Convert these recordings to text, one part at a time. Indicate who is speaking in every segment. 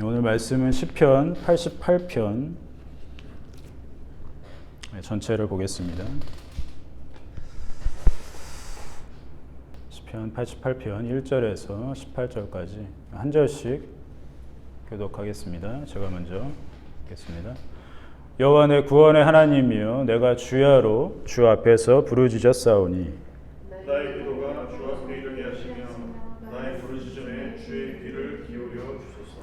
Speaker 1: 오늘 말씀은 시편 88편 전체를 보겠습니다. 시편 88편 1절에서 18절까지 한 절씩 교독하겠습니다. 제가 먼저 읽겠습니다. 여호와 내 구원의 하나님이여, 내가 주야로 주 앞에서 부르짖었사오니
Speaker 2: 나의 기도가 주 앞에 이르게 하시며 나의 부르짖음에 주의 귀를 기울여 주소서.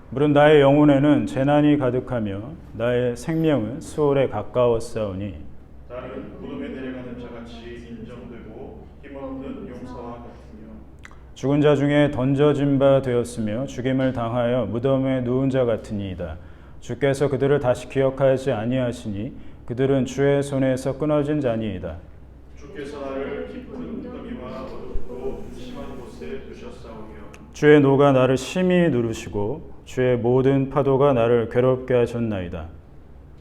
Speaker 1: 물은 나의 영혼에는 재난이 가득하며 나의 생명은 수월에 가까웠사오니
Speaker 2: 나는 구름에 내려가는 자같이 인정되고 힘없는 용사와 같으며
Speaker 1: 죽은 자 중에 던져진 바 되었으며 죽임을 당하여 무덤에 누운 자 같으니이다. 주께서 그들을 다시 기억하지 아니하시니 그들은 주의 손에서 끊어진 자니이다.
Speaker 2: 주께서 나를 깊은 더미와 어둡고 심한 곳에 두셨사오며
Speaker 1: 주의 노가 나를 심히 누르시고 주의 모든 파도가 나를 괴롭게 하셨나이다.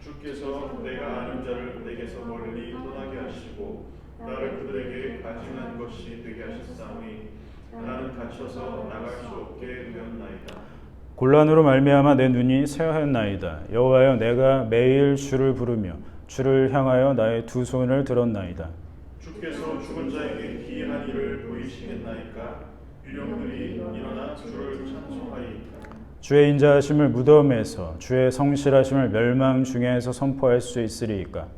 Speaker 2: 주께서 내가 아는 자를 내게서 멀리 떠나게 하시고 나를 그들에게 가증한 것이 되게 하셨사오니 나는 갇혀서 나갈 수 없게 되었나이다.
Speaker 1: 곤란으로 말미암아 내 눈이 새하였나이다. 여호와여, 내가 매일 주를 부르며 주를 향하여 나의 두 손을 들었나이다.
Speaker 2: 주께서 죽은 자에게 기이한 일을 보이시겠나이까? 유령들이 일어나 주를 찬송하리이까?
Speaker 1: 주의 인자하심을 무덤에서 주의 성실하심을 멸망 중에서 선포할 수 있으리이까?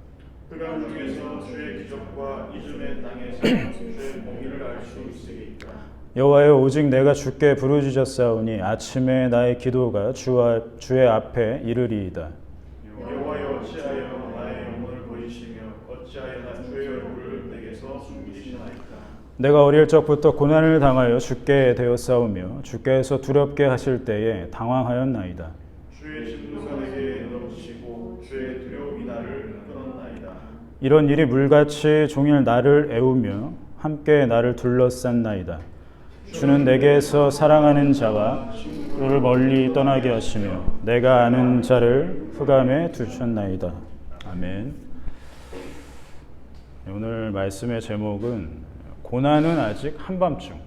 Speaker 2: 흑암 중에서 주의 기적과 이즘의 땅에서 주의 공의를 알 수 있으리이까?
Speaker 1: 여호와여, 오직 내가 주께 부르짖었사오니 아침에 나의 기도가 주의 앞에 이르리이다.
Speaker 2: 여호와여, 어찌하여 나의 영혼을 버리시며 어찌하여 나 주의 얼굴을 내게서 숨기시나이까?
Speaker 1: 내가 어릴 적부터 고난을 당하여 죽게 되었사오며 주께서 두렵게 하실 때에 당황하였나이다.
Speaker 2: 주의 진노가 내게 넘치고 주의 두려움이 나를 끊었나이다.
Speaker 1: 이런 일이 물같이 종일 나를 애우며 함께 나를 둘러쌌나이다. 주는 내게서 사랑하는 자와 그를 멀리 떠나게 하시며 내가 아는 자를 흑암에 두셨나이다. 아멘. 오늘 말씀의 제목은 고난은 아직 한밤중,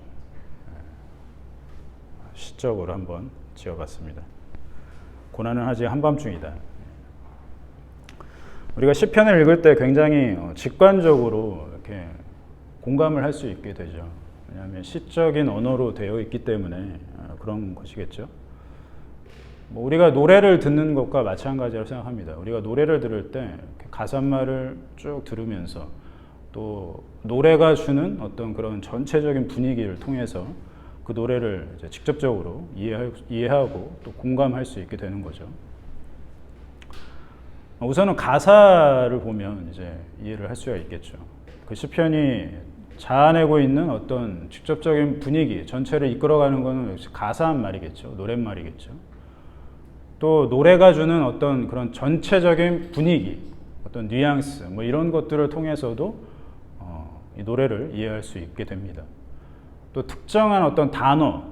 Speaker 1: 시적으로 한번 지어봤습니다. 고난은 아직 한밤중이다. 우리가 시편을 읽을 때 굉장히 직관적으로 이렇게 공감을 할 수 있게 되죠. 왜냐하면 시적인 언어로 되어 있기 때문에 그런 것이겠죠. 우리가 노래를 듣는 것과 마찬가지라고 생각합니다. 우리가 노래를 들을 때 가사말을 쭉 들으면서 또 노래가 주는 어떤 그런 전체적인 분위기를 통해서 그 노래를 이제 직접적으로 이해하고 또 공감할 수 있게 되는 거죠. 우선은 가사를 보면 이제 이해를 할 수가 있겠죠. 그 시편이 자아내고 있는 어떤 직접적인 분위기 전체를 이끌어가는 것은 역시 가사한 말이겠죠. 노랫말이겠죠. 또 노래가 주는 어떤 그런 전체적인 분위기, 어떤 뉘앙스, 뭐 이런 것들을 통해서도 이 노래를 이해할 수 있게 됩니다. 또 특정한 어떤 단어,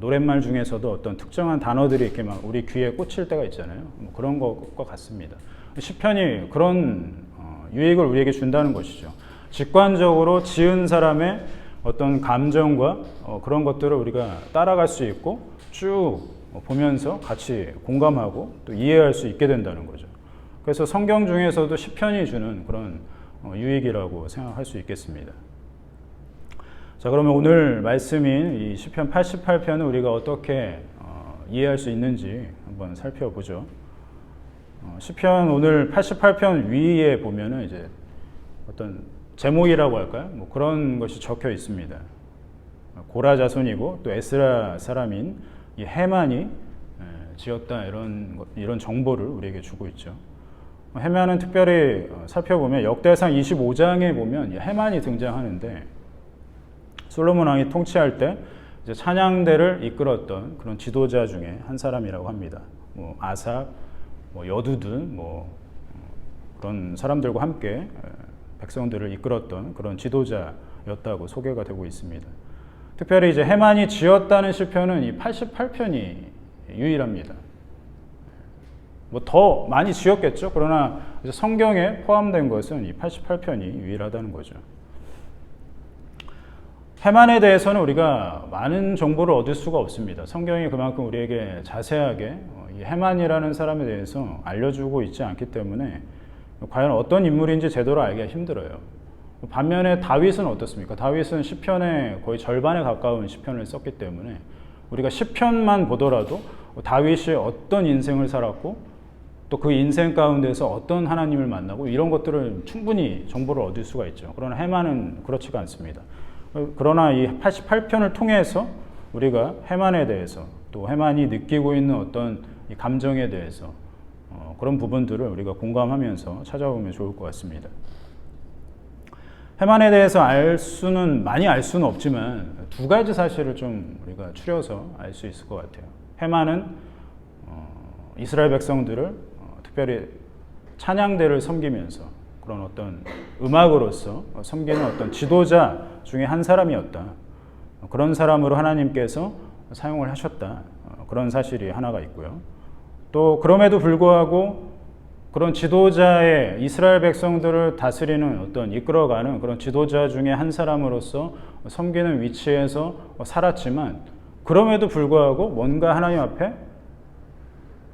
Speaker 1: 노랫말 중에서도 어떤 특정한 단어들이 이렇게 막 우리 귀에 꽂힐 때가 있잖아요. 뭐 그런 것과 같습니다. 시편이 그런 유익을 우리에게 준다는 것이죠. 직관적으로 지은 사람의 어떤 감정과 그런 것들을 우리가 따라갈 수 있고 쭉 보면서 같이 공감하고 또 이해할 수 있게 된다는 거죠. 그래서 성경 중에서도 시편이 주는 그런 유익이라고 생각할 수 있겠습니다. 자, 그러면 오늘 말씀인 이 시편 88편을 우리가 어떻게 이해할 수 있는지 한번 살펴보죠. 시편 오늘 88편 위에 보면은 이제 어떤 제목이라고 할까요? 뭐 그런 것이 적혀 있습니다. 고라 자손이고 또 에스라 사람인 이 헤만이 지었다 이런 정보를 우리에게 주고 있죠. 헤만은 특별히 살펴보면 역대상 25장에 보면 헤만이 등장하는데 솔로몬 왕이 통치할 때 이제 찬양대를 이끌었던 그런 지도자 중에 한 사람이라고 합니다. 뭐 아삽, 뭐 여두둔, 뭐 그런 사람들과 함께 백성들을 이끌었던 그런 지도자였다고 소개가 되고 있습니다. 특별히 이제 헤만이 지었다는 시편은 이 88편이 유일합니다. 뭐 더 많이 지었겠죠. 그러나 이제 성경에 포함된 것은 이 88편이 유일하다는 거죠. 해만에 대해서는 우리가 많은 정보를 얻을 수가 없습니다. 성경이 그만큼 우리에게 자세하게 이 해만이라는 사람에 대해서 알려주고 있지 않기 때문에 과연 어떤 인물인지 제대로 알기가 힘들어요. 반면에 다윗은 어떻습니까? 다윗은 시편의 거의 절반에 가까운 시편을 썼기 때문에 우리가 시편만 보더라도 다윗이 어떤 인생을 살았고 또 그 인생 가운데서 어떤 하나님을 만나고 이런 것들을 충분히 정보를 얻을 수가 있죠. 그러나 해만은 그렇지가 않습니다. 그러나 이 88편을 통해서 우리가 해만에 대해서 또 해만이 느끼고 있는 어떤 이 감정에 대해서 그런 부분들을 우리가 공감하면서 찾아보면 좋을 것 같습니다. 해만에 대해서 많이 알 수는 없지만 두 가지 사실을 좀 우리가 추려서 알 수 있을 것 같아요. 해만은 이스라엘 백성들을 특별히 찬양대를 섬기면서 그런 어떤 음악으로서 섬기는 어떤 지도자 중에 한 사람이었다. 그런 사람으로 하나님께서 사용을 하셨다. 그런 사실이 하나가 있고요. 또 그럼에도 불구하고 그런 지도자의 이스라엘 백성들을 다스리는 어떤 이끌어가는 그런 지도자 중에 한 사람으로서 섬기는 위치에서 살았지만 그럼에도 불구하고 뭔가 하나님 앞에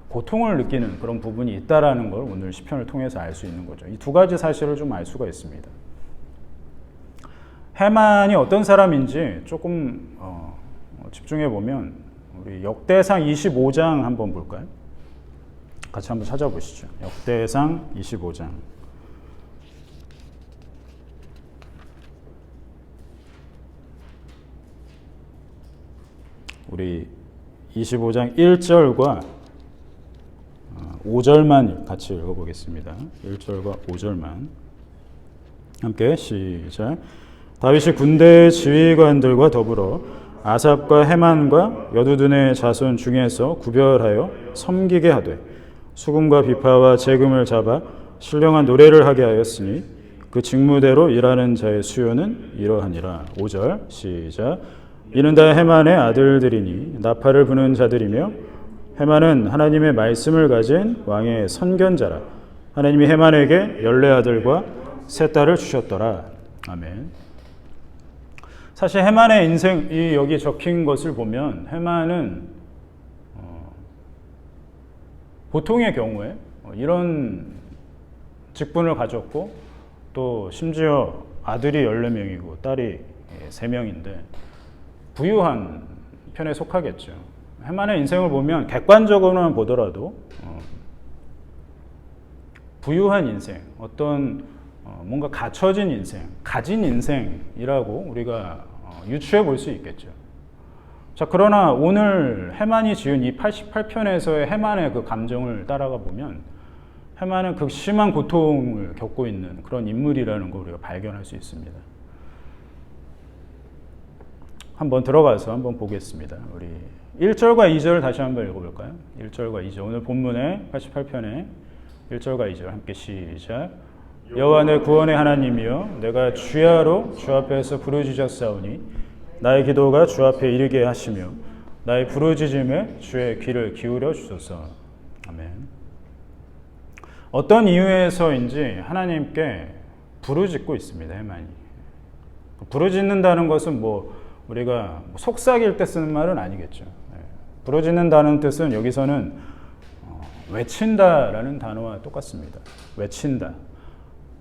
Speaker 1: 고통을 느끼는 그런 부분이 있다라는 걸 오늘 시편을 통해서 알 수 있는 거죠. 이 두 가지 사실을 좀 알 수가 있습니다. 해만이 어떤 사람인지 조금 집중해 보면 우리 역대상 25장 한번 볼까요? 같이 한번 찾아보시죠. 역대상 25장. 우리 25장 1절과 5절만 같이 읽어보겠습니다. 1절과 5절만 함께 시작. 다윗이 군대 지휘관들과 더불어 아삽과 해만과 여두둔의 자손 중에서 구별하여 섬기게 하되 수금과 비파와 재금을 잡아 신령한 노래를 하게 하였으니 그 직무대로 일하는 자의 수요는 이러하니라. 5절 시작. 이는 다 해만의 아들들이니 나팔을 부는 자들이며 해만은 하나님의 말씀을 가진 왕의 선견자라. 하나님이 해만에게 14아들과 3딸을 주셨더라. 아멘. 사실 해만의 인생이 여기 적힌 것을 보면 해만은 보통의 경우에 이런 직분을 가졌고 또 심지어 아들이 14명이고 딸이 3명인데 부유한 편에 속하겠죠. 해만의 인생을 보면 객관적으로만 보더라도 부유한 인생, 어떤 뭔가 갖춰진 인생, 가진 인생이라고 우리가 유추해 볼 수 있겠죠. 자, 그러나 오늘 해만이 지은 이 88편에서의 해만의 그 감정을 따라가 보면 해만은 극심한 고통을 겪고 있는 그런 인물이라는 걸 우리가 발견할 수 있습니다. 한번 들어가서 한번 보겠습니다. 우리 1절과 2절 다시 한번 읽어볼까요? 1절과 2절. 오늘 본문의 88편의 1절과 2절 함께 시작. 여호와 내 구원의 하나님이여 내가 주야로 주 앞에서 부르짖었사오니 나의 기도가 주 앞에 이르게 하시며 나의 부르짖음에 주의 귀를 기울여 주소서. 아멘. 어떤 이유에서인지 하나님께 부르짖고 있습니다. 해만이. 부르짖는다는 것은 우리가 속삭일 때 쓰는 말은 아니겠죠. 부르짖는다는 뜻은 여기서는 외친다라는 단어와 똑같습니다. 외친다.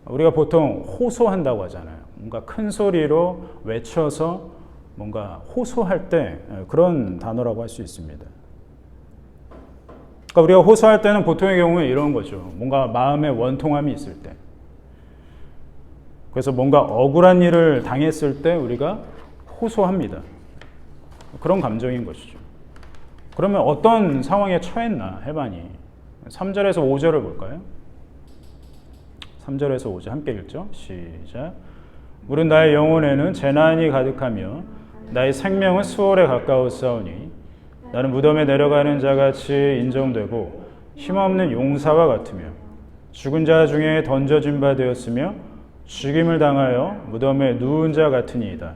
Speaker 1: 우리가 보통 호소한다고 하잖아요. 뭔가 큰 소리로 외쳐서 뭔가 호소할 때 그런 단어라고 할 수 있습니다. 그러니까 우리가 호소할 때는 보통의 경우에 이런 거죠. 뭔가 마음에 원통함이 있을 때. 그래서 뭔가 억울한 일을 당했을 때 우리가 호소합니다. 그런 감정인 것이죠. 그러면 어떤 상황에 처했나 해만이 3절에서 5절을 볼까요? 3절에서 5절 함께 읽죠. 시작. 물은 나의 영혼에는 재난이 가득하며 나의 생명은 수월에 가까웠사오니 나는 무덤에 내려가는 자같이 인정되고 힘없는 용사와 같으며 죽은 자 중에 던져진 바 되었으며 죽임을 당하여 무덤에 누운 자 같으니이다.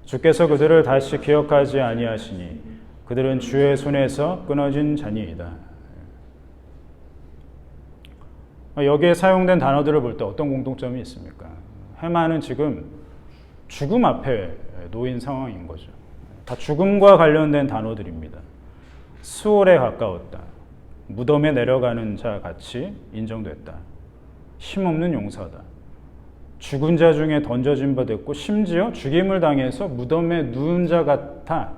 Speaker 1: 주께서 그들을 다시 기억하지 아니하시니 그들은 주의 손에서 끊어진 자니이다. 여기에 사용된 단어들을 볼 때 어떤 공통점이 있습니까? 해만은 지금 죽음 앞에 놓인 상황인 거죠. 다 죽음과 관련된 단어들입니다. 수월에 가까웠다. 무덤에 내려가는 자 같이 인정됐다. 힘없는 용사다. 죽은 자 중에 던져진 바 됐고 심지어 죽임을 당해서 무덤에 누운 자 같아.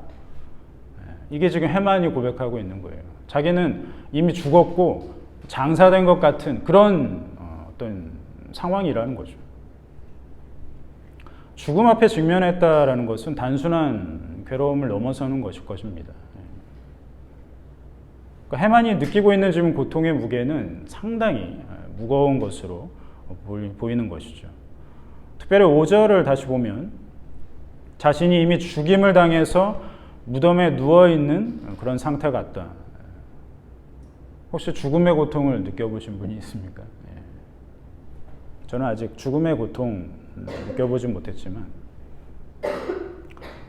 Speaker 1: 이게 지금 해만이 고백하고 있는 거예요. 자기는 이미 죽었고 장사된 것 같은 그런 어떤 상황이라는 거죠. 죽음 앞에 직면했다라는 것은 단순한 괴로움을 넘어서는 것일 것입니다. 그러니까 해만이 느끼고 있는 지금 고통의 무게는 상당히 무거운 것으로 보이는 것이죠. 특별히 5절을 다시 보면 자신이 이미 죽임을 당해서 무덤에 누워있는 그런 상태 같다. 혹시 죽음의 고통을 느껴보신 분이 있습니까? 저는 아직 죽음의 고통 느껴보지 못했지만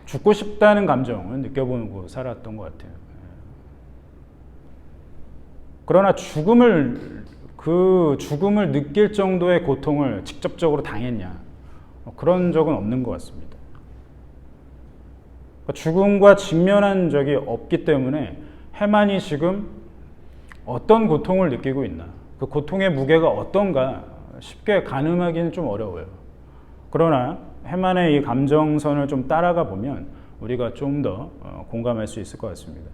Speaker 1: 죽고 싶다는 감정을 느껴보고 살았던 것 같아요. 그러나 그 죽음을 느낄 정도의 고통을 직접적으로 당했냐? 그런 적은 없는 것 같습니다. 죽음과 직면한 적이 없기 때문에 해만이 지금 어떤 고통을 느끼고 있나? 그 고통의 무게가 어떤가? 쉽게 가늠하기는 좀 어려워요. 그러나 해만의 이 감정선을 좀 따라가 보면 우리가 좀 더 공감할 수 있을 것 같습니다.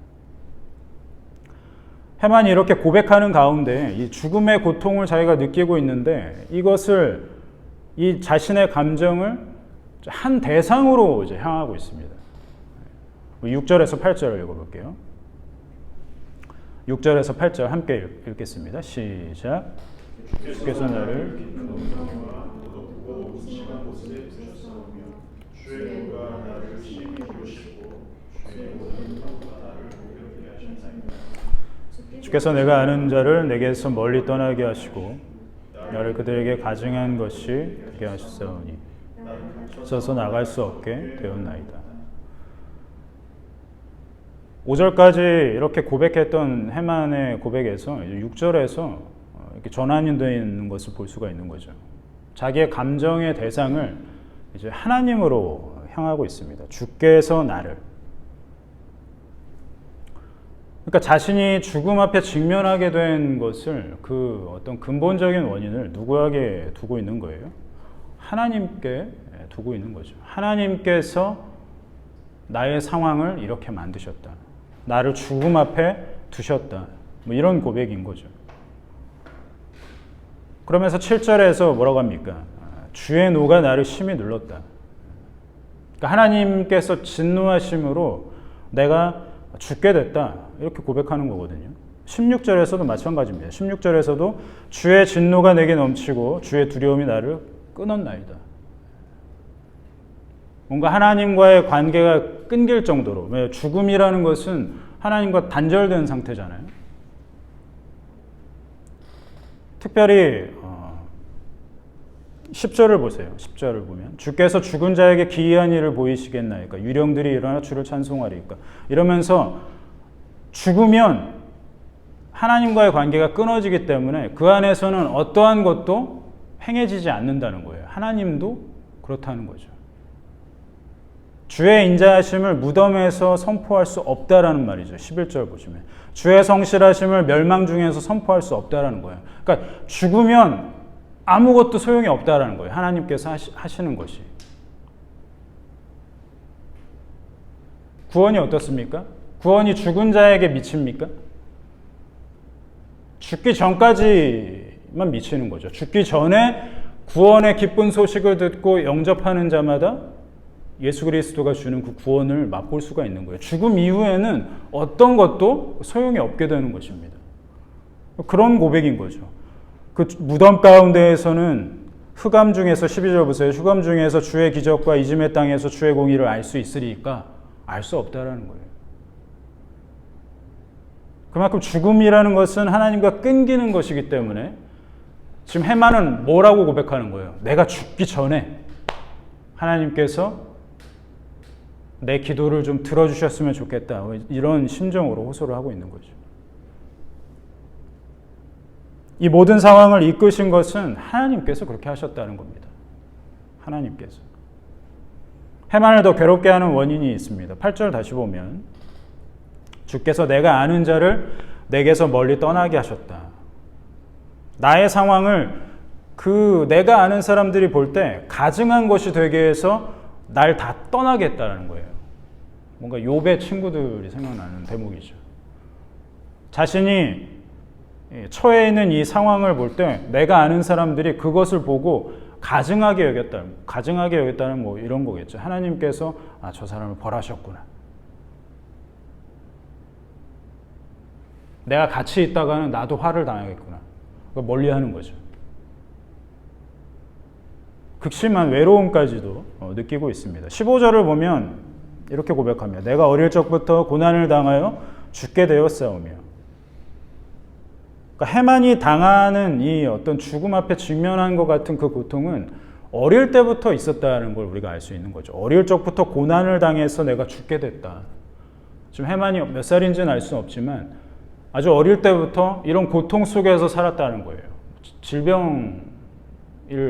Speaker 1: 해만이 이렇게 고백하는 가운데 이 죽음의 고통을 자기가 느끼고 있는데 이것을 이 자신의 감정을 한 대상으로 이제 향하고 있습니다. 6절에서 8절을 읽어볼게요. 6절에서 8절 함께 읽겠습니다. 시작. 주께서 나를
Speaker 2: 높고 심한 곳에 두셨사오며 주의 노가 나를 심히 기우시고 주의 모든 파도가 나를 공격하게 하셨나이다.
Speaker 1: 주께서 내가 아는 자를 내게서 멀리 떠나게 하시고 나를 그들에게 가증한 것이 되게 하셨사오니 서서 나갈 수 없게 되었나이다. 5절까지 이렇게 고백했던 해만의 고백에서 6절에서 이렇게 전환이 되는 것을 볼 수가 있는 거죠. 자기의 감정의 대상을 이제 하나님으로 향하고 있습니다. 주께서 나를. 그러니까 자신이 죽음 앞에 직면하게 된 것을 그 어떤 근본적인 원인을 누구에게 두고 있는 거예요? 하나님께 두고 있는 거죠. 하나님께서 나의 상황을 이렇게 만드셨다. 나를 죽음 앞에 두셨다. 뭐 이런 고백인 거죠. 그러면서 7절에서 뭐라고 합니까? 주의 노가 나를 심히 눌렀다. 그러니까 하나님께서 진노하심으로 내가 죽게 됐다. 이렇게 고백하는 거거든요. 16절에서도 마찬가지입니다. 16절에서도 주의 진노가 내게 넘치고 주의 두려움이 나를 끊었나이다. 뭔가 하나님과의 관계가 끊길 정도로, 왜 죽음이라는 것은 하나님과 단절된 상태잖아요. 특별히 10절을 보세요. 10절을 보면 주께서 죽은 자에게 기이한 일을 보이시겠나이까? 유령들이 일어나 주를 찬송하리까? 이러면서 죽으면 하나님과의 관계가 끊어지기 때문에 그 안에서는 어떠한 것도 행해지지 않는다는 거예요. 하나님도 그렇다는 거죠. 주의 인자하심을 무덤에서 선포할 수 없다라는 말이죠. 11절 보시면 주의 성실하심을 멸망 중에서 선포할 수 없다라는 거예요. 그러니까 죽으면 아무것도 소용이 없다라는 거예요. 하나님께서 하시는 것이. 구원이 어떻습니까? 구원이 죽은 자에게 미칩니까? 죽기 전까지만 미치는 거죠. 죽기 전에 구원의 기쁜 소식을 듣고 영접하는 자마다 예수 그리스도가 주는 그 구원을 맛볼 수가 있는 거예요. 죽음 이후에는 어떤 것도 소용이 없게 되는 것입니다. 그런 고백인 거죠. 그 무덤 가운데에서는 흑암 중에서 12절 보세요. 흑암 중에서 주의 기적과 이짐의 땅에서 주의 공의를 알 수 있으리까? 알 수 없다라는 거예요. 그만큼 죽음이라는 것은 하나님과 끊기는 것이기 때문에 지금 해만은 뭐라고 고백하는 거예요? 내가 죽기 전에 하나님께서 내 기도를 좀 들어주셨으면 좋겠다. 이런 심정으로 호소를 하고 있는 거죠. 이 모든 상황을 이끄신 것은 하나님께서 그렇게 하셨다는 겁니다. 하나님께서. 해만을 더 괴롭게 하는 원인이 있습니다. 8절 다시 보면 주께서 내가 아는 자를 내게서 멀리 떠나게 하셨다. 나의 상황을 그 내가 아는 사람들이 볼 때 가증한 것이 되게 해서 날 다 떠나게 했다는 거예요. 뭔가 욥의 친구들이 생각나는 대목이죠. 자신이 처해 있는 이 상황을 볼 때 내가 아는 사람들이 그것을 보고 가증하게 여겼다. 가증하게 여겼다는 뭐 이런 거겠죠. 하나님께서 저 사람을 벌하셨구나. 내가 같이 있다가는 나도 화를 당하겠구나. 멀리하는 거죠. 극심한 외로움까지도 느끼고 있습니다. 15절을 보면 이렇게 고백합니다. 내가 어릴 적부터 고난을 당하여 죽게 되었사오며. 그러니까 해만이 당하는 이 어떤 죽음 앞에 직면한 것 같은 그 고통은 어릴 때부터 있었다는 걸 우리가 알 수 있는 거죠. 어릴 적부터 고난을 당해서 내가 죽게 됐다. 지금 해만이 몇 살인지는 알 수는 없지만 아주 어릴 때부터 이런 고통 속에서 살았다는 거예요. 질병일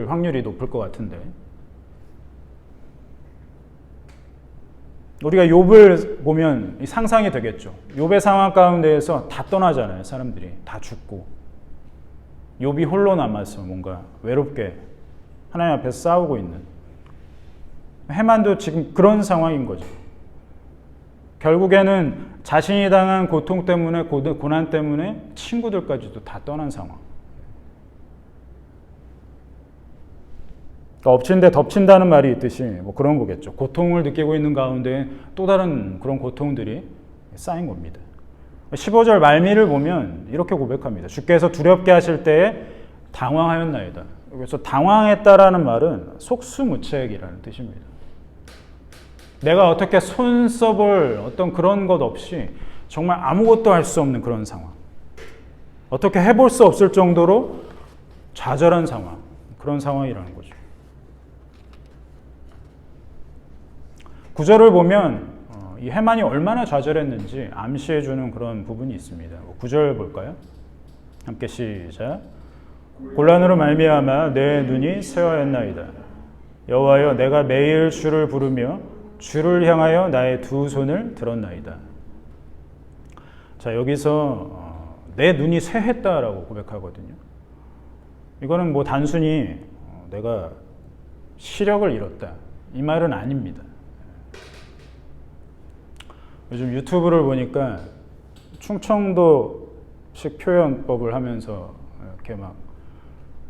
Speaker 1: 확률이 높을 것 같은데. 우리가 욥을 보면 상상이 되겠죠. 욥의 상황 가운데에서 다 떠나잖아요. 사람들이 다 죽고 욥이 홀로 남아서 뭔가 외롭게 하나님 앞에서 싸우고 있는, 해만도 지금 그런 상황인 거죠. 결국에는 자신이 당한 고통 때문에, 고난 때문에 친구들까지도 다 떠난 상황. 그러니까 엎친 데 덮친다는 말이 있듯이 뭐 그런 거겠죠. 고통을 느끼고 있는 가운데 또 다른 그런 고통들이 쌓인 겁니다. 15절 말미를 보면 이렇게 고백합니다. 주께서 두렵게 하실 때에 당황하였나이다. 그래서 당황했다라는 말은 속수무책이라는 뜻입니다. 내가 어떻게 손 써볼 어떤 그런 것 없이 정말 아무것도 할 수 없는 그런 상황. 어떻게 해볼 수 없을 정도로 좌절한 상황. 그런 상황이라는 거죠. 9절을 보면 이 해만이 얼마나 좌절했는지 암시해주는 그런 부분이 있습니다. 9절 볼까요? 함께 시작. 곤란으로 말미암아 내 눈이 쇠하였나이다. 여호와여 내가 매일 주를 부르며 주를 향하여 나의 두 손을 들었나이다. 자, 여기서 내 눈이 쇠했다라고 고백하거든요. 이거는 뭐 단순히 내가 시력을 잃었다 이 말은 아닙니다. 요즘 유튜브를 보니까 충청도식 표현법을 하면서 이렇게 막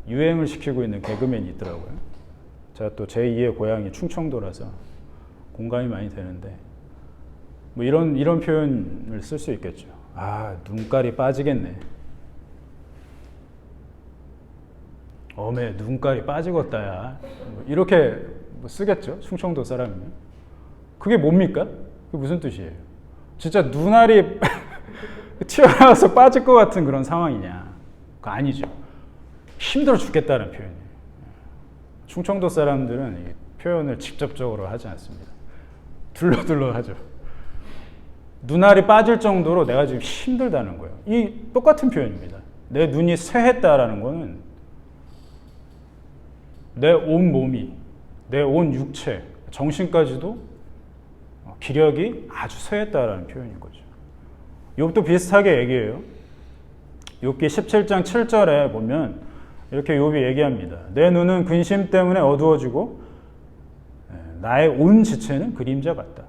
Speaker 1: 유행을 시키고 있는 개그맨이 있더라고요. 제가 또 제2의 고향이 충청도라서 공감이 많이 되는데 뭐 이런 표현을 쓸 수 있겠죠. 눈깔이 빠지겠네. 어메 눈깔이 빠지겠다야. 이렇게 뭐 쓰겠죠. 충청도 사람이면. 그게 뭡니까? 그게 무슨 뜻이에요? 진짜 눈알이 튀어나와서 빠질 것 같은 그런 상황이냐? 그거 아니죠. 힘들어 죽겠다는 표현이에요. 충청도 사람들은 이 표현을 직접적으로 하지 않습니다. 둘러둘러 하죠. 눈알이 빠질 정도로 내가 지금 힘들다는 거예요. 이 똑같은 표현입니다. 내 눈이 쇠했다라는 거는 내 온 몸이, 내 온 육체, 정신까지도 기력이 아주 쇠했다라는 표현인 거죠. 욥도 비슷하게 얘기해요. 욥기 17장 7절에 보면 이렇게 욥이 얘기합니다. 내 눈은 근심 때문에 어두워지고 나의 온 지체는 그림자 같다.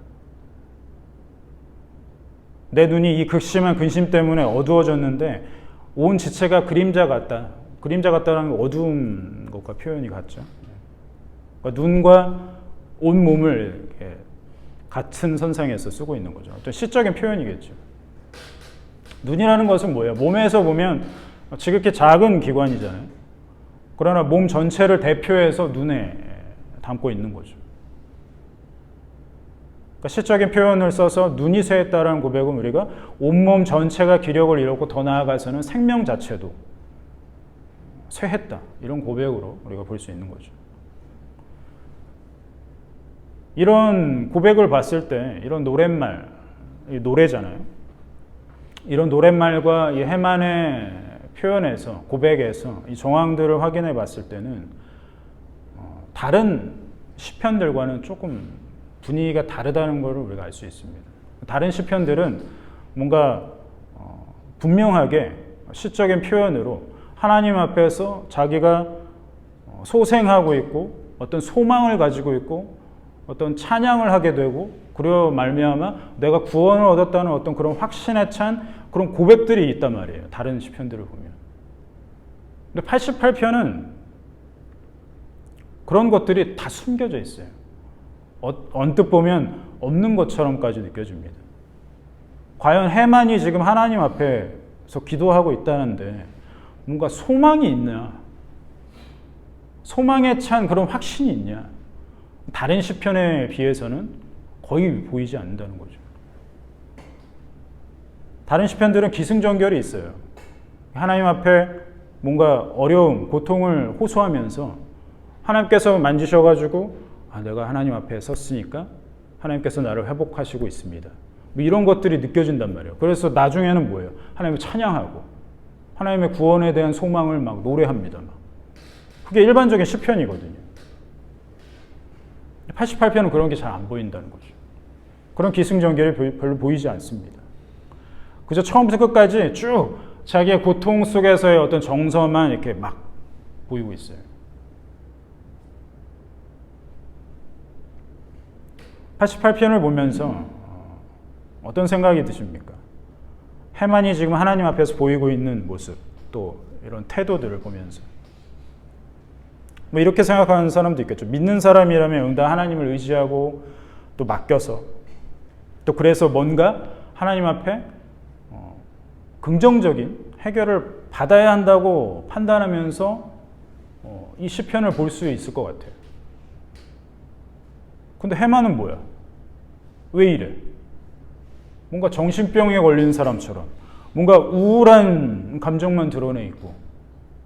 Speaker 1: 내 눈이 이 극심한 근심 때문에 어두워졌는데 온 지체가 그림자 같다. 그림자 같다는 어두운 것과 표현이 같죠. 그러니까 눈과 온 몸을 이렇게 같은 선상에서 쓰고 있는 거죠. 어떤 시적인 표현이겠죠. 눈이라는 것은 뭐예요? 몸에서 보면 지극히 작은 기관이잖아요. 그러나 몸 전체를 대표해서 눈에 담고 있는 거죠. 그러니까 시적인 표현을 써서 눈이 쇠했다라는 고백은 우리가 온몸 전체가 기력을 잃었고 더 나아가서는 생명 자체도 쇠했다. 이런 고백으로 우리가 볼 수 있는 거죠. 이런 고백을 봤을 때 이런 노랫말, 노래잖아요. 이런 노랫말과 이 해만의 표현에서, 고백에서 이 정황들을 확인해 봤을 때는 다른 시편들과는 조금 분위기가 다르다는 것을 우리가 알 수 있습니다. 다른 시편들은 뭔가 분명하게 시적인 표현으로 하나님 앞에서 자기가 소생하고 있고 어떤 소망을 가지고 있고 어떤 찬양을 하게 되고 그리고 말미암아 내가 구원을 얻었다는 어떤 그런 확신에 찬 그런 고백들이 있단 말이에요. 다른 시편들을 보면. 근데 88편은 그런 것들이 다 숨겨져 있어요. 언뜻 보면 없는 것처럼까지 느껴집니다. 과연 해만이 지금 하나님 앞에서 기도하고 있다는데 뭔가 소망이 있냐? 소망에 찬 그런 확신이 있냐? 다른 시편에 비해서는 거의 보이지 않는다는 거죠. 다른 시편들은 기승전결이 있어요. 하나님 앞에 뭔가 어려움, 고통을 호소하면서 하나님께서 만지셔가지고 내가 하나님 앞에 섰으니까 하나님께서 나를 회복하시고 있습니다. 뭐 이런 것들이 느껴진단 말이에요. 그래서 나중에는 뭐예요? 하나님을 찬양하고 하나님의 구원에 대한 소망을 막 노래합니다. 그게 일반적인 시편이거든요. 88편은 그런 게 잘 안 보인다는 거죠. 그런 기승전결이 별로 보이지 않습니다. 그저 처음부터 끝까지 쭉 자기의 고통 속에서의 어떤 정서만 이렇게 막 보이고 있어요. 88편을 보면서 어떤 생각이 드십니까? 해만이 지금 하나님 앞에서 보이고 있는 모습, 또 이런 태도들을 보면서 뭐 이렇게 생각하는 사람도 있겠죠. 믿는 사람이라면 응당 하나님을 의지하고 또 맡겨서 또 그래서 뭔가 하나님 앞에 긍정적인 해결을 받아야 한다고 판단하면서 이 시편을 볼 수 있을 것 같아요. 근데 해만은 뭐야? 왜 이래? 뭔가 정신병에 걸린 사람처럼 뭔가 우울한 감정만 드러내 있고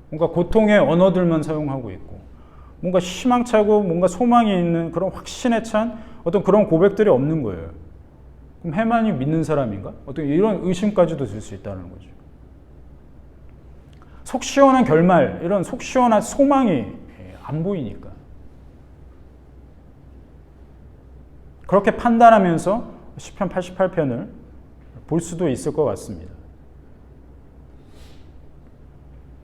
Speaker 1: 뭔가 고통의 언어들만 사용하고 있고 뭔가 희망차고 뭔가 소망이 있는 그런 확신에 찬 어떤 그런 고백들이 없는 거예요. 그럼 해만이 믿는 사람인가? 어떤 이런 의심까지도 들 수 있다는 거죠. 속 시원한 결말, 이런 속 시원한 소망이 안 보이니까. 그렇게 판단하면서 시편 88편을 볼 수도 있을 것 같습니다.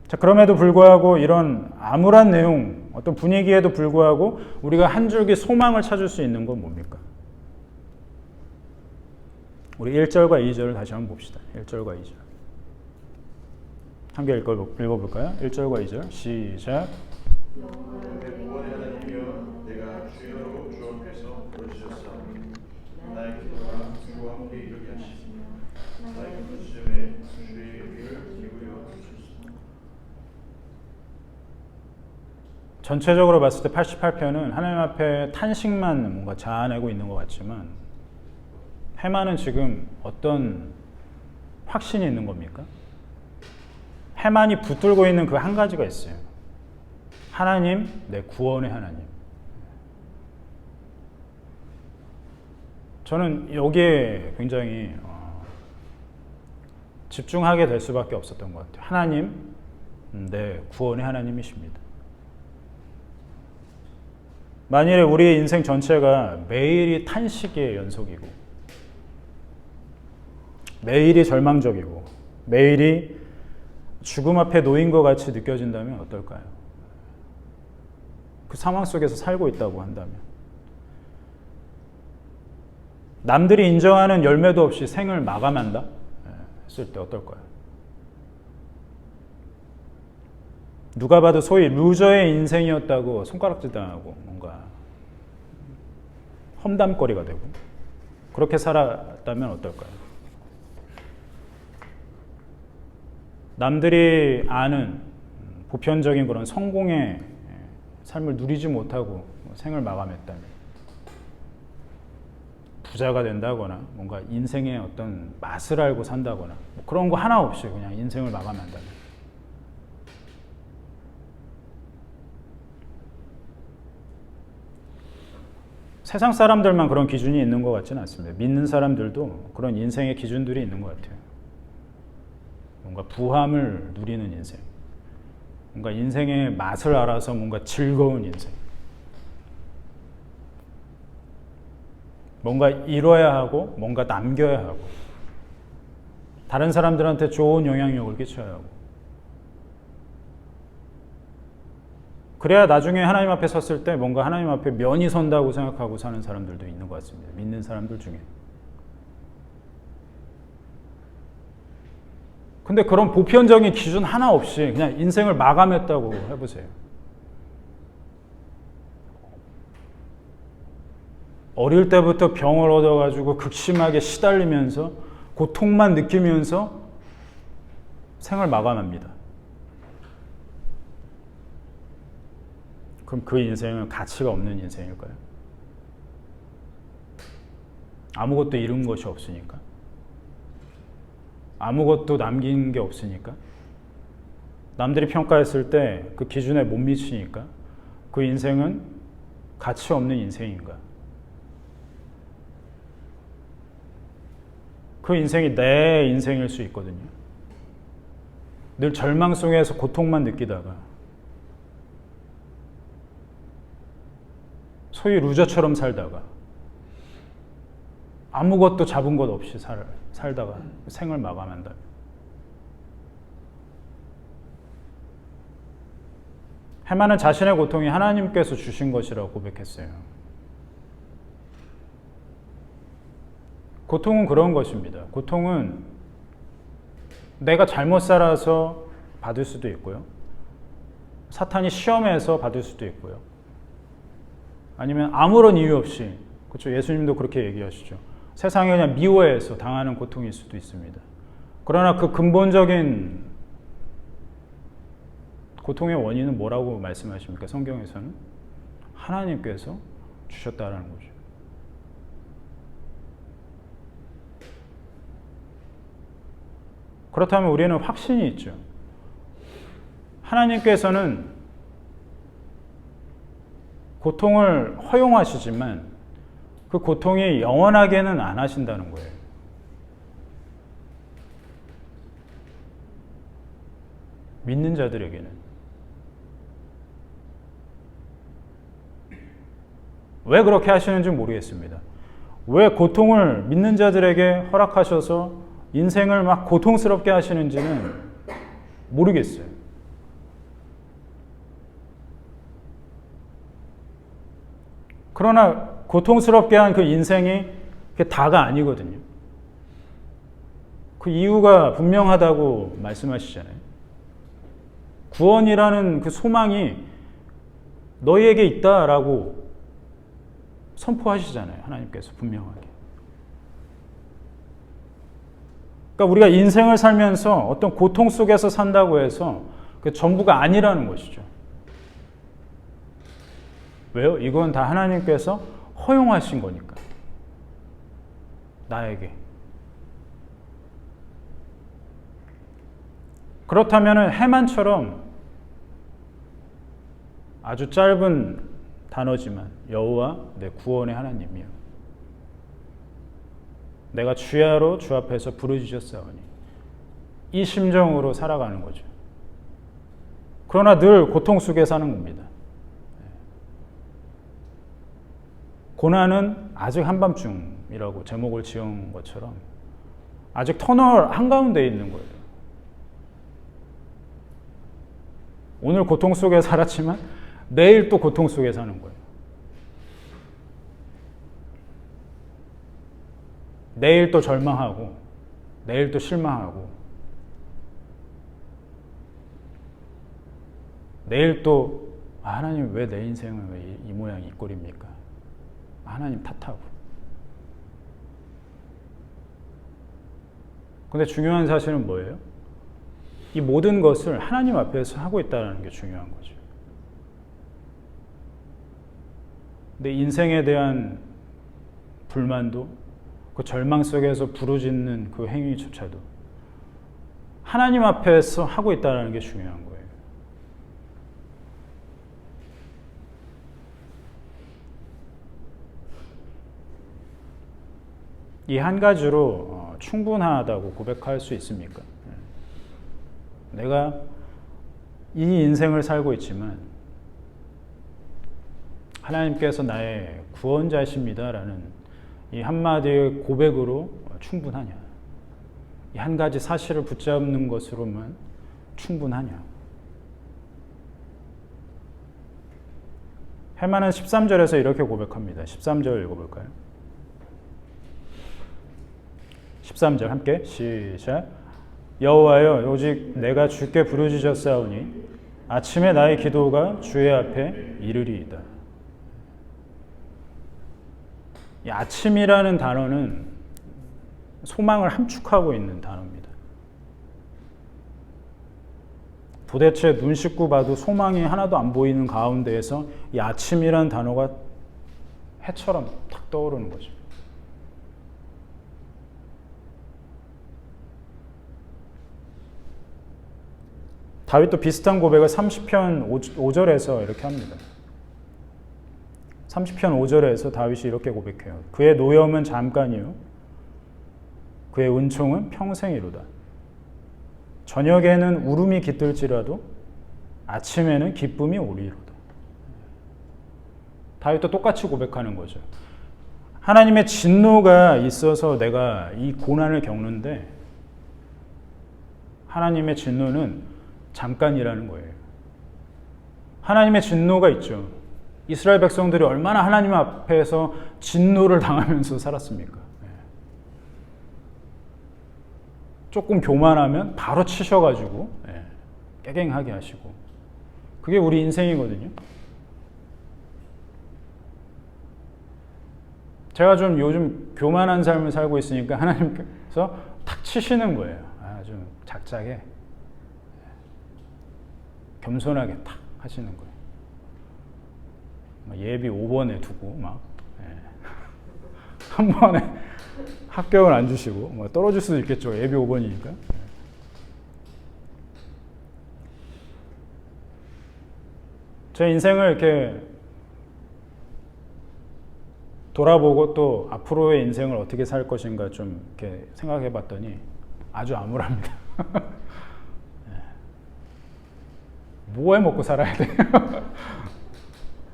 Speaker 1: 자, 그럼에도 불구하고 이런 암울한 내용, 어떤 분위기에도 불구하고 우리가 한 줄기 소망을 찾을 수 있는 건 뭡니까? 우리 1절과 2절을 다시 한번 봅시다. 1절과 2절. 함께 읽어볼까요? 1절과 2절 시작.
Speaker 2: 내 구원의 하나님이여 내가 주여로 주 앞에서 부르짖었사오니 나의 기도가 주 앞에 이르게 하시니 나의 부르짖음에 주의 귀를 기울여 주소서.
Speaker 1: 전체적으로 봤을 때 88편은 하나님 앞에 탄식만 뭔가 자아내고 있는 것 같지만 해만은 지금 어떤 확신이 있는 겁니까? 해만이 붙들고 있는 그 한 가지가 있어요. 하나님, 내 구원의 하나님. 저는 여기에 굉장히 집중하게 될 수밖에 없었던 것 같아요. 하나님, 내 구원의 하나님이십니다. 만일에 우리의 인생 전체가 매일이 탄식의 연속이고 매일이 절망적이고 매일이 죽음 앞에 놓인 것 같이 느껴진다면 어떨까요? 그 상황 속에서 살고 있다고 한다면 남들이 인정하는 열매도 없이 생을 마감한다 했을 때 어떨까요? 누가 봐도 소위 루저의 인생이었다고 손가락질 당하고 뭔가 험담거리가 되고 그렇게 살았다면 어떨까요? 남들이 아는 보편적인 그런 성공의 삶을 누리지 못하고 생을 마감했다면 부자가 된다거나 뭔가 인생의 어떤 맛을 알고 산다거나 뭐 그런 거 하나 없이 그냥 인생을 마감한다면 세상 사람들만 그런 기준이 있는 것 같지는 않습니다. 믿는 사람들도 그런 인생의 기준들이 있는 것 같아요. 뭔가 부함을 누리는 인생, 뭔가 인생의 맛을 알아서 뭔가 즐거운 인생. 뭔가 이뤄야 하고 뭔가 남겨야 하고 다른 사람들한테 좋은 영향력을 끼쳐야 하고 그래야 나중에 하나님 앞에 섰을 때 뭔가 하나님 앞에 면이 선다고 생각하고 사는 사람들도 있는 것 같습니다. 믿는 사람들 중에. 근데 그런 보편적인 기준 하나 없이 그냥 인생을 마감했다고 해보세요. 어릴 때부터 병을 얻어가지고 극심하게 시달리면서 고통만 느끼면서 생을 마감합니다. 그럼 그 인생은 가치가 없는 인생일까요? 아무것도 이룬 것이 없으니까. 아무것도 남긴 게 없으니까. 남들이 평가했을 때 그 기준에 못 미치니까 그 인생은 가치 없는 인생인가? 그 인생이 내 인생일 수 있거든요. 늘 절망 속에서 고통만 느끼다가 소위 루저처럼 살다가 아무것도 잡은 것 없이 살다가 생을 마감한다. 해마는 자신의 고통이 하나님께서 주신 것이라고 고백했어요. 고통은 그런 것입니다. 고통은 내가 잘못 살아서 받을 수도 있고요. 사탄이 시험해서 받을 수도 있고요. 아니면 아무런 이유 없이, 그렇죠? 예수님도 그렇게 얘기하시죠. 세상에 그냥 미워해서 당하는 고통일 수도 있습니다. 그러나 그 근본적인 고통의 원인은 뭐라고 말씀하십니까? 성경에서는 하나님께서 주셨다라는 거죠. 그렇다면 우리는 확신이 있죠. 하나님께서는 고통을 허용하시지만 그 고통이 영원하게는 안 하신다는 거예요. 믿는 자들에게는. 왜 그렇게 하시는지 모르겠습니다. 왜 고통을 믿는 자들에게 허락하셔서 인생을 막 고통스럽게 하시는지는 모르겠어요. 그러나 고통스럽게 한 그 인생이 그게 다가 아니거든요. 그 이유가 분명하다고 말씀하시잖아요. 구원이라는 그 소망이 너희에게 있다라고 선포하시잖아요. 하나님께서 분명하게. 그러니까 우리가 인생을 살면서 어떤 고통 속에서 산다고 해서 그 전부가 아니라는 것이죠. 왜요? 이건 다 하나님께서 허용하신 거니까. 나에게. 그렇다면 해만처럼 아주 짧은 단어지만 여호와 내 구원의 하나님이요. 내가 주야로 주 앞에서 부르짖었사오니 이 심정으로 살아가는 거죠. 그러나 늘 고통 속에 사는 겁니다. 고난은 아직 한밤중이라고 제목을 지은 것처럼 아직 터널 한가운데에 있는 거예요. 오늘 고통 속에 살았지만 내일 또 고통 속에 사는 거예요. 내일 또 절망하고 내일 또 실망하고 내일 또 하나님 왜 내 인생은 왜 이 모양이 이 꼴입니까? 하나님 탓하고. 근데 중요한 사실은 뭐예요? 이 모든 것을 하나님 앞에서 하고 있다는 게 중요한 거죠. 내 인생에 대한 불만도 그 절망 속에서 부르짖는 그 행위조차도 하나님 앞에서 하고 있다는 게 중요한 거예요. 이 한 가지로 충분하다고 고백할 수 있습니까? 내가 이 인생을 살고 있지만 하나님께서 나의 구원자십니다라는 이 한마디의 고백으로 충분하냐? 이 한 가지 사실을 붙잡는 것으로만 충분하냐? 해만은 13절에서 이렇게 고백합니다. 13절 읽어볼까요? 13절 함께 시작. 여호와여 오직 내가 주께 부르짖었사오니 아침에 나의 기도가 주의 앞에 이르리이다. 이 아침이라는 단어는 소망을 함축하고 있는 단어입니다. 도대체 눈 씻고 봐도 소망이 하나도 안 보이는 가운데에서 이 아침이라는 단어가 해처럼 탁 떠오르는 거죠. 다윗도 비슷한 고백을 30편 5절에서 이렇게 합니다. 30편 5절에서 다윗이 이렇게 고백해요. 그의 노염은 잠깐이요 그의 은총은 평생이로다. 저녁에는 울음이 깃들지라도 아침에는 기쁨이 오리로다. 다윗도 똑같이 고백하는 거죠. 하나님의 진노가 있어서 내가 이 고난을 겪는데 하나님의 진노는 잠깐이라는 거예요. 하나님의 진노가 있죠. 이스라엘 백성들이 얼마나 하나님 앞에서 진노를 당하면서 살았습니까? 조금 교만하면 바로 치셔가지고 깨갱하게 하시고, 그게 우리 인생이거든요. 제가 좀 요즘 교만한 삶을 살고 있으니까 하나님께서 탁 치시는 거예요. 좀 작작에 겸손하게 탁 하시는 거예요. 예비 5번에 두고 한 번에 합격을 안 주시고 떨어질 수도 있겠죠. 예비 5번이니까. 제 인생을 이렇게 돌아보고 또 앞으로의 인생을 어떻게 살 것인가 좀 이렇게 생각해 봤더니 아주 암울합니다. 뭐 해 먹고 살아야 돼요?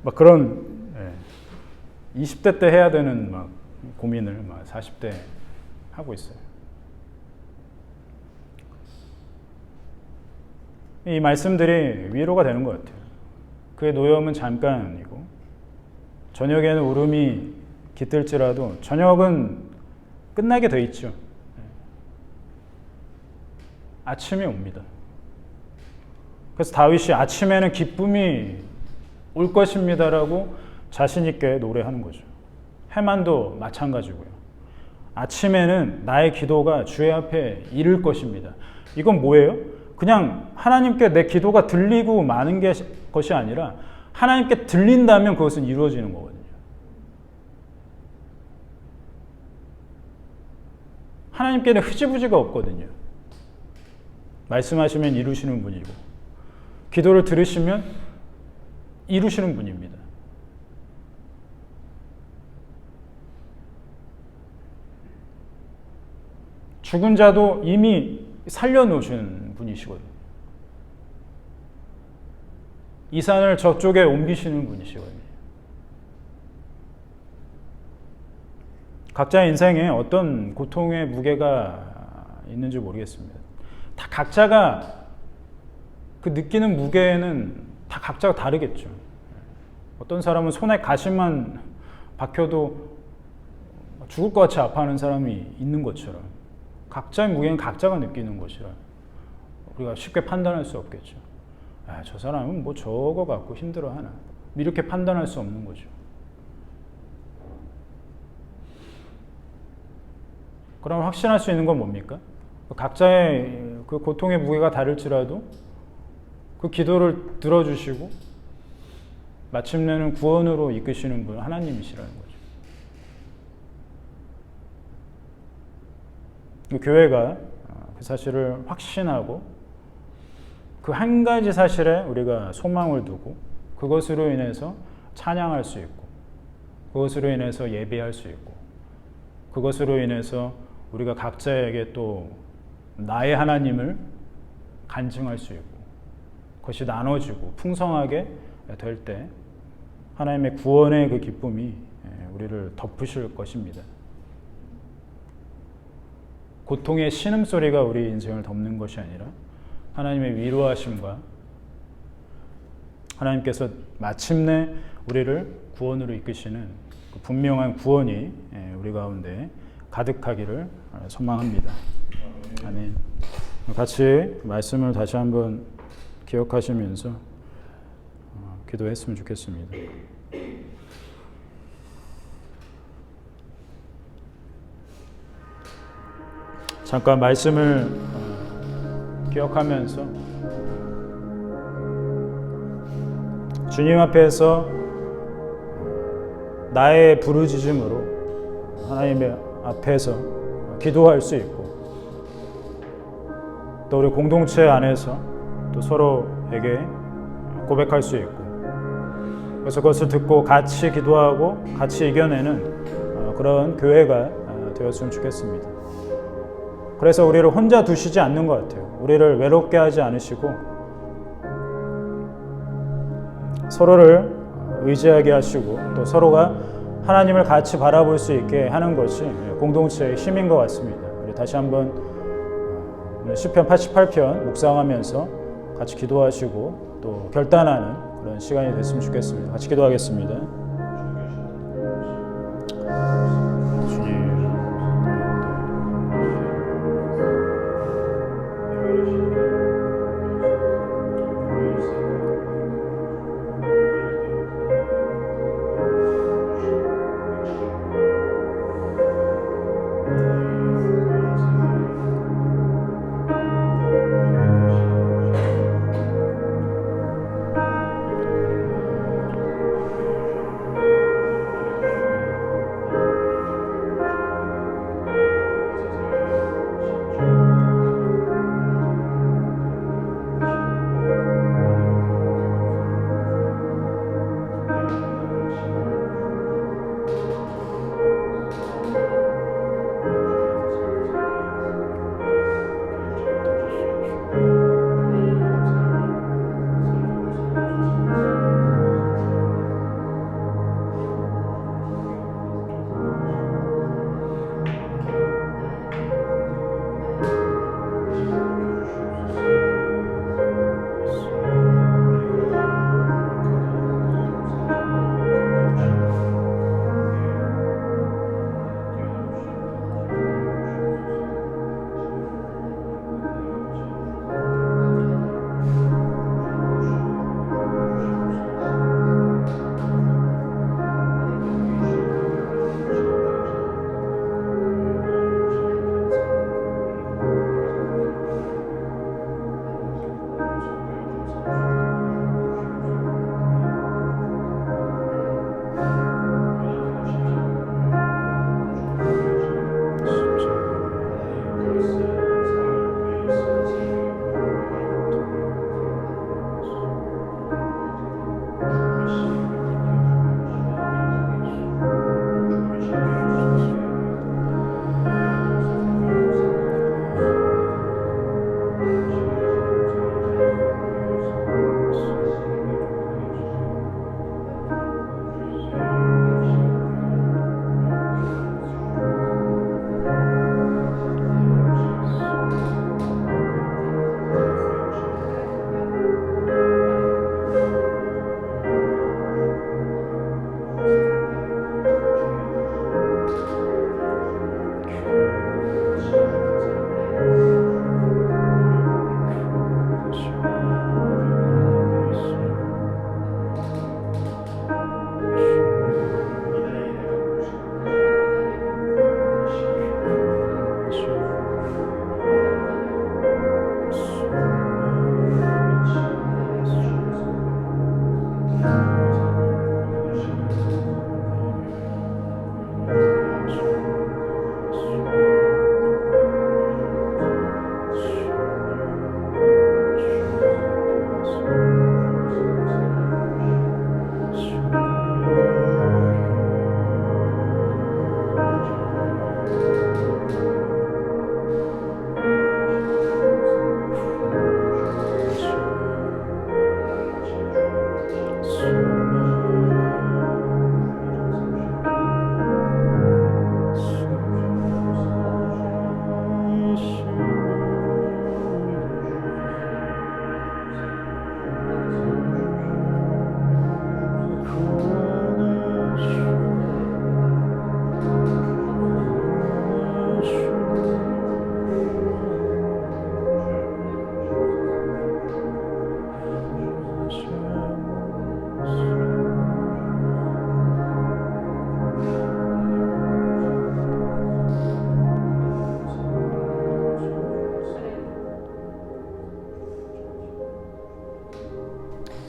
Speaker 1: 막 그런 20대 때 해야 되는 막 고민을 40대 하고 있어요. 이 말씀들이 위로가 되는 것 같아요. 그의 노염은 잠깐이고 저녁에는 울음이 깃들지라도 저녁은 끝나게 돼 있죠. 아침이 옵니다. 그래서 다윗이 아침에는 기쁨이 올 것입니다라고 자신 있게 노래하는 거죠. 해만도 마찬가지고요. 아침에는 나의 기도가 주의 앞에 이를 것입니다. 이건 뭐예요? 그냥 하나님께 내 기도가 들리고 마는 것이 아니라 하나님께 들린다면 그것은 이루어지는 거거든요. 하나님께는 흐지부지가 없거든요. 말씀하시면 이루시는 분이고 기도를 들으시면 이루시는 분입니다. 죽은 자도 이미 살려놓으신 분이시거든요. 이 산을 저쪽에 옮기시는 분이시거든요. 각자의 인생에 어떤 고통의 무게가 있는지 모르겠습니다. 다 각자가 그 느끼는 무게는 다 각자가 다르겠죠. 어떤 사람은 손에 가시만 박혀도 죽을 것 같이 아파하는 사람이 있는 것처럼 각자의 무게는 각자가 느끼는 것이라 우리가 쉽게 판단할 수 없겠죠. 저 사람은 뭐 저거 갖고 힘들어하나 이렇게 판단할 수 없는 거죠. 그럼 확신할 수 있는 건 뭡니까? 각자의 그 고통의 무게가 다를지라도 그 기도를 들어주시고 마침내는 구원으로 이끄시는 분 하나님이시라는 거죠. 교회가 그 사실을 확신하고 그 한 가지 사실에 우리가 소망을 두고 그것으로 인해서 찬양할 수 있고 그것으로 인해서 예배할 수 있고 그것으로 인해서 우리가 각자에게 또 나의 하나님을 간증할 수 있고 그것이 나눠지고 풍성하게 될 때 하나님의 구원의 그 기쁨이 우리를 덮으실 것입니다. 고통의 신음소리가 우리 인생을 덮는 것이 아니라 하나님의 위로하심과 하나님께서 마침내 우리를 구원으로 이끄시는 그 분명한 구원이 우리 가운데 가득하기를 소망합니다. 아멘. 같이 말씀을 다시 한번 기억하시면서 기도했으면 좋겠습니다. 잠깐 말씀을 기억하면서 주님 앞에서 나의 부르짖음으로 하나님의 앞에서 기도할 수 있고 또 우리 공동체 안에서 또 서로에게 고백할 수 있고 그래서 그것을 듣고 같이 기도하고 같이 이겨내는 그런 교회가 되었으면 좋겠습니다. 그래서 우리를 혼자 두시지 않는 것 같아요. 우리를 외롭게 하지 않으시고 서로를 의지하게 하시고 또 서로가 하나님을 같이 바라볼 수 있게 하는 것이 공동체의 힘인 것 같습니다. 우리 다시 한번 시편 88편 묵상하면서 같이 기도하시고 또 결단하는 그런 시간이 됐으면 좋겠습니다. 같이 기도하겠습니다. 주님,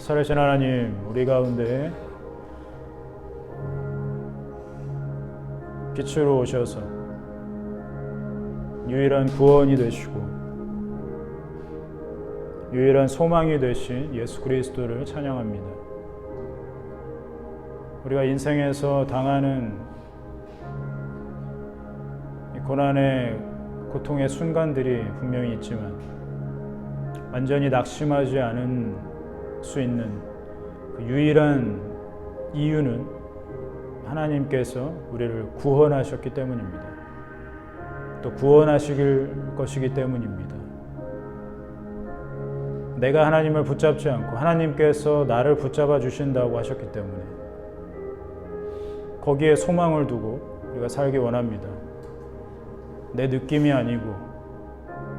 Speaker 1: 살아계신 하나님, 우리 가운데 빛으로 오셔서 유일한 구원이 되시고 유일한 소망이 되신 예수 그리스도를 찬양합니다. 우리가 인생에서 당하는 이 고난의 고통의 순간들이 분명히 있지만 완전히 낙심하지 않을 수 있는 그 유일한 이유는 하나님께서 우리를 구원하셨기 때문입니다. 또 구원하시길 것이기 때문입니다. 내가 하나님을 붙잡지 않고 하나님께서 나를 붙잡아 주신다고 하셨기 때문에 거기에 소망을 두고 우리가 살기 원합니다. 내 느낌이 아니고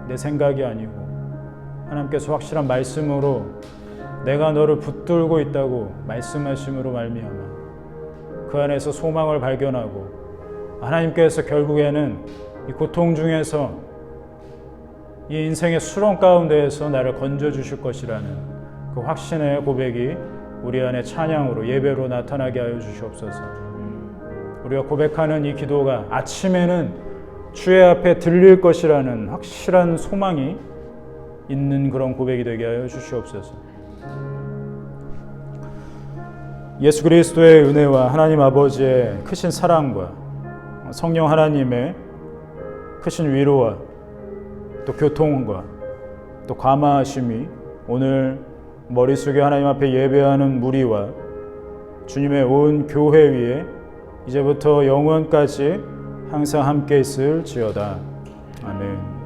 Speaker 1: 내 생각이 아니고 하나님께서 확실한 말씀으로 내가 너를 붙들고 있다고 말씀하심으로 말미암아 그 안에서 소망을 발견하고 하나님께서 결국에는 이 고통 중에서 이 인생의 수렁 가운데에서 나를 건져주실 것이라는 그 확신의 고백이 우리 안에 찬양으로 예배로 나타나게 하여 주시옵소서. 우리가 고백하는 이 기도가 아침에는 주의 앞에 들릴 것이라는 확실한 소망이 있는 그런 고백이 되게 하여 주시옵소서. 예수 그리스도의 은혜와 하나님 아버지의 크신 사랑과 성령 하나님의 크신 위로와 또 교통과 또 감화하심이 오늘 머릿속에 하나님 앞에 예배하는 무리와 주님의 온 교회 위에 이제부터 영원까지 항상 함께 있을지어다. 아멘.